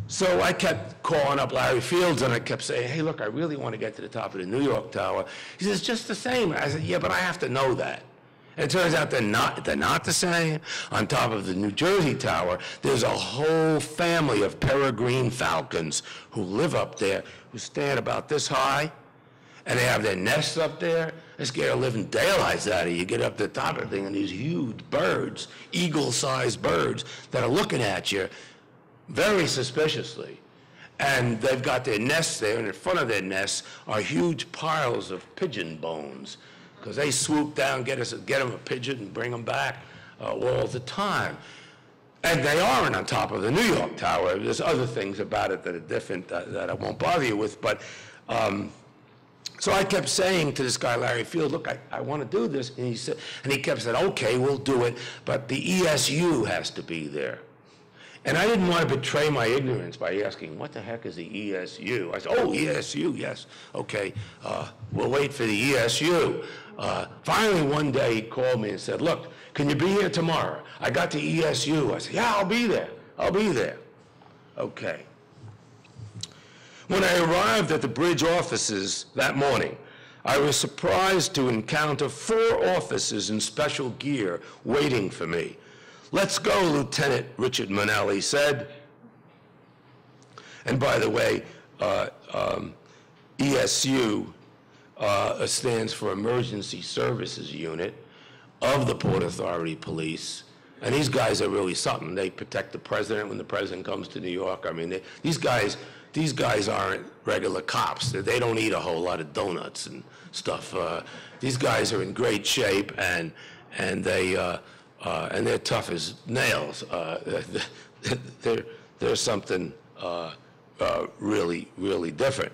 So I kept calling up Larry Fields, and I kept saying, hey, look, I really want to get to the top of the New York Tower. He says, just the same. I said, yeah, but I have to know that. And it turns out they're not the same. On top of the New Jersey Tower, there's a whole family of peregrine falcons who live up there, who stand about this high, and they have their nests up there. They scare the living daylights out of you. You get up to the top of the thing, and these huge birds, eagle-sized birds, that are looking at you very suspiciously. And they've got their nests there, and in front of their nests are huge piles of pigeon bones, because they swoop down, get them a pigeon and bring them back all the time. And they aren't on top of the New York Tower. There's other things about it that are different that I won't bother you with. But so I kept saying to this guy, Larry Field, look, I want to do this. And he kept saying, okay, we'll do it, but the ESU has to be there. And I didn't want to betray my ignorance by asking, what the heck is the ESU? I said, oh, ESU, yes. Okay, we'll wait for the ESU. Finally, one day, he called me and said, look, can you be here tomorrow? I got the ESU. I said, yeah, I'll be there. I'll be there. Okay. When I arrived at the bridge offices that morning, I was surprised to encounter 4 officers in special gear waiting for me. Let's go, Lieutenant Richard Manelli said. And by the way, ESU stands for Emergency Services Unit of the Port Authority Police. And these guys are really something. They protect the president when the president comes to New York. I mean, these guys aren't regular cops. They don't eat a whole lot of donuts and stuff. These guys are in great shape, and they're tough as nails. They're something really, really different.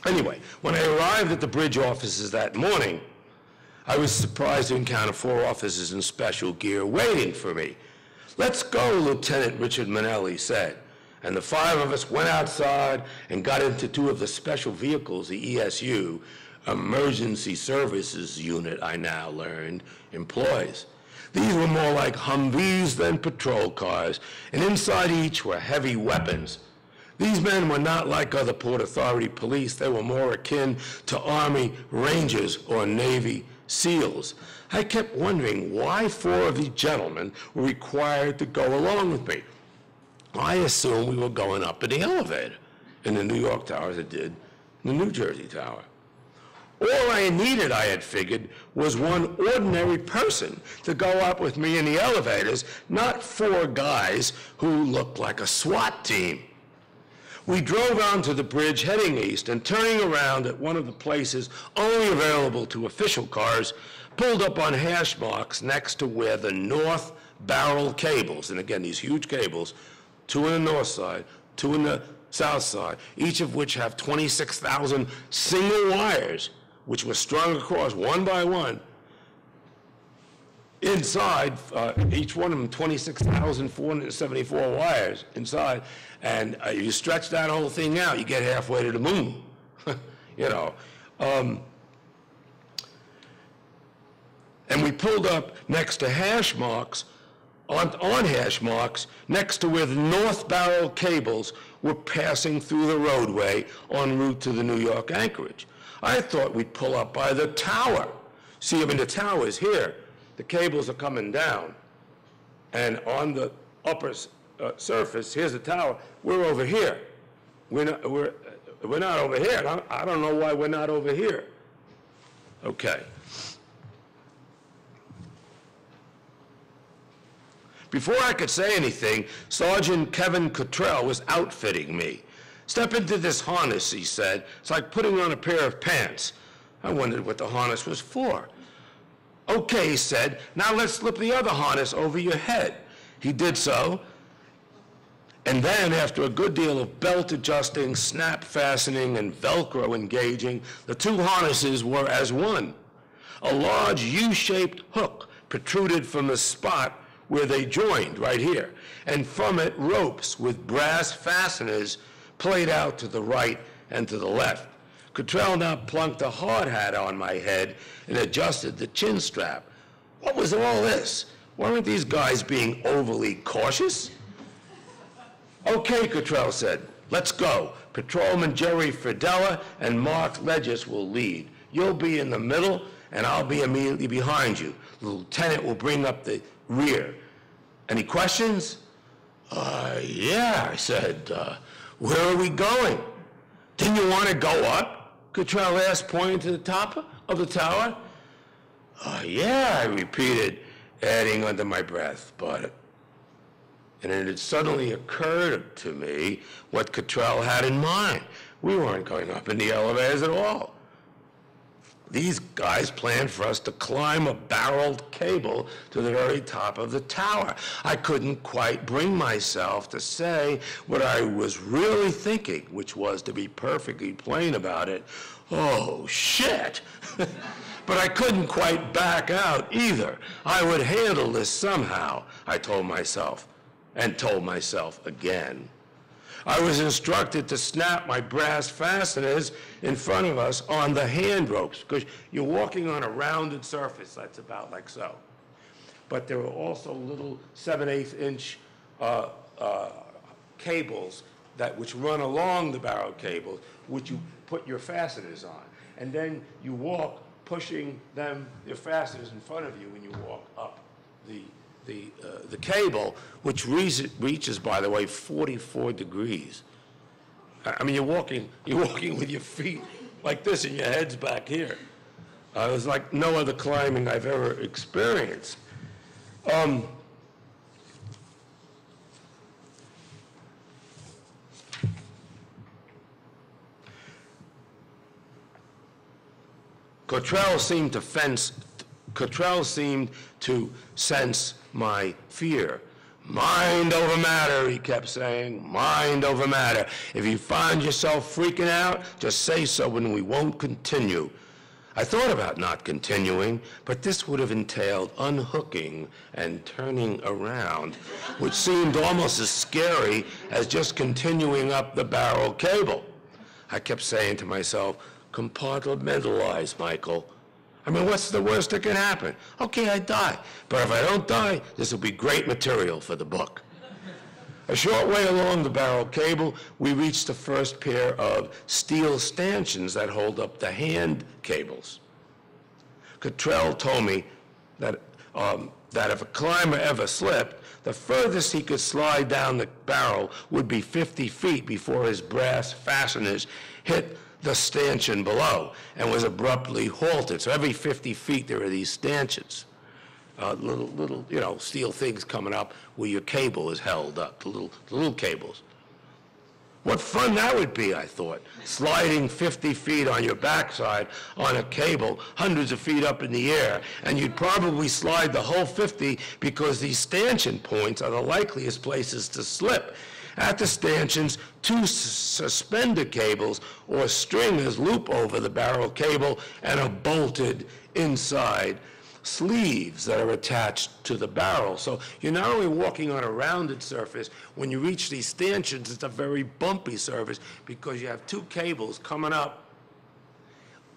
Anyway, when I arrived at the bridge offices that morning, I was surprised to encounter 4 officers in special gear waiting for me. Let's go, Lieutenant Richard Manelli said. And the 5 of us went outside and got into 2 of the special vehicles the ESU, Emergency Services Unit, I now learned, employs. These were more like Humvees than patrol cars, and inside each were heavy weapons. These men were not like other Port Authority police. They were more akin to Army Rangers or Navy SEALs. I kept wondering why 4 of these gentlemen were required to go along with me. I assumed we were going up in the elevator in the New York Tower as it did in the New Jersey Tower. All I needed, I had figured, was one ordinary person to go up with me in the elevators, not 4 guys who looked like a SWAT team. We drove onto the bridge heading east, and turning around at one of the places only available to official cars, pulled up on hash marks next to where the north barrel cables, and again, these huge cables, 2 on the north side, 2 on the south side, each of which have 26,000 single wires, which were strung across one by one. Inside, each one of them, 26,474 wires inside, and you stretch that whole thing out, you get halfway to the moon, you know. And we pulled up next to hash marks, on hash marks, next to where the north barrel cables were passing through the roadway en route to the New York anchorage. I thought we'd pull up by the tower. See, I mean, the tower's here. The cables are coming down. And on the upper surface, here's the tower. We're over here. We're not over here. I don't know why we're not over here. Okay. Before I could say anything, Sergeant Kevin Cottrell was outfitting me. Step into this harness, he said. It's like putting on a pair of pants. I wondered what the harness was for. Okay, he said, now let's slip the other harness over your head. He did so. And then, after a good deal of belt adjusting, snap fastening, and Velcro engaging, the 2 harnesses were as one. A large U-shaped hook protruded from the spot where they joined, right here, and from it ropes with brass fasteners played out to the right and to the left. Cottrell now plunked a hard hat on my head and adjusted the chin strap. What was all this? Weren't these guys being overly cautious? Okay, Cottrell said, let's go. Patrolman Jerry Fidella and Mark Legis will lead. You'll be in the middle, and I'll be immediately behind you. The lieutenant will bring up the rear. Any questions? Yeah, I said, where are we going? Didn't you want to go up? Cottrell asked, pointing to the top of the tower. Yeah, I repeated, adding under my breath, but... And it had suddenly occurred to me what Cottrell had in mind. We weren't going up in the elevators at all. These guys planned for us to climb a barreled cable to the very top of the tower. I couldn't quite bring myself to say what I was really thinking, which was, to be perfectly plain about it, oh, shit. But I couldn't quite back out either. I would handle this somehow, I told myself, and told myself again. I was instructed to snap my brass fasteners in front of us on the hand ropes, because you're walking on a rounded surface that's about like so. But there were also little 7/8 inch cables which run along the barrel cable, which you put your fasteners on. And then you walk pushing your fasteners in front of you when you walk up the cable, which reaches, by the way, 44 degrees. I mean, you're walking with your feet like this and your head's back here. It was like no other climbing I've ever experienced. Cottrell seemed to sense my fear. Mind over matter, he kept saying, mind over matter. If you find yourself freaking out, just say so and we won't continue. I thought about not continuing, but this would have entailed unhooking and turning around, which seemed almost as scary as just continuing up the barrel cable. I kept saying to myself, compartmentalize, Michael. I mean, what's the worst that can happen? Okay, I die. But if I don't die, this will be great material for the book. A short way along the barrel cable, we reached the first pair of steel stanchions that hold up the hand cables. Cottrell told me that if a climber ever slipped, the furthest he could slide down the barrel would be 50 feet before his brass fasteners hit the stanchion below and was abruptly halted. So every 50 feet there are these stanchions, little steel things coming up where your cable is held up, the little cables. What fun that would be, I thought, sliding 50 feet on your backside on a cable, hundreds of feet up in the air, and you'd probably slide the whole 50 because these stanchion points are the likeliest places to slip. At the stanchions, two suspender cables or stringers loop over the barrel cable and are bolted inside sleeves that are attached to the barrel. So you're not only walking on a rounded surface, when you reach these stanchions, it's a very bumpy surface because you have two cables coming up,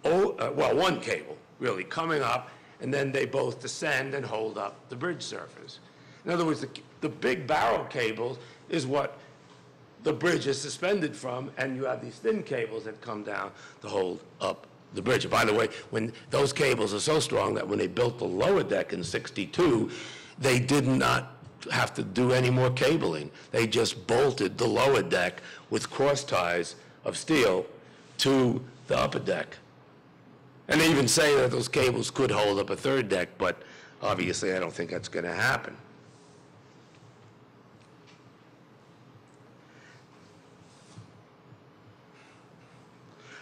one cable really coming up, and then they both descend and hold up the bridge surface. In other words, the big barrel cables is what the bridge is suspended from, and you have these thin cables that come down to hold up the bridge. By the way, when those cables are so strong that when they built the lower deck in '62, they did not have to do any more cabling. They just bolted the lower deck with cross ties of steel to the upper deck. And they even say that those cables could hold up a third deck, but obviously I don't think that's going to happen.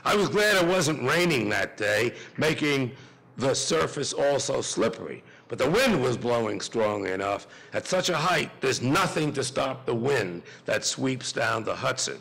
I was glad it wasn't raining that day, making the surface also slippery. But the wind was blowing strongly enough. At such a height, there's nothing to stop the wind that sweeps down the Hudson.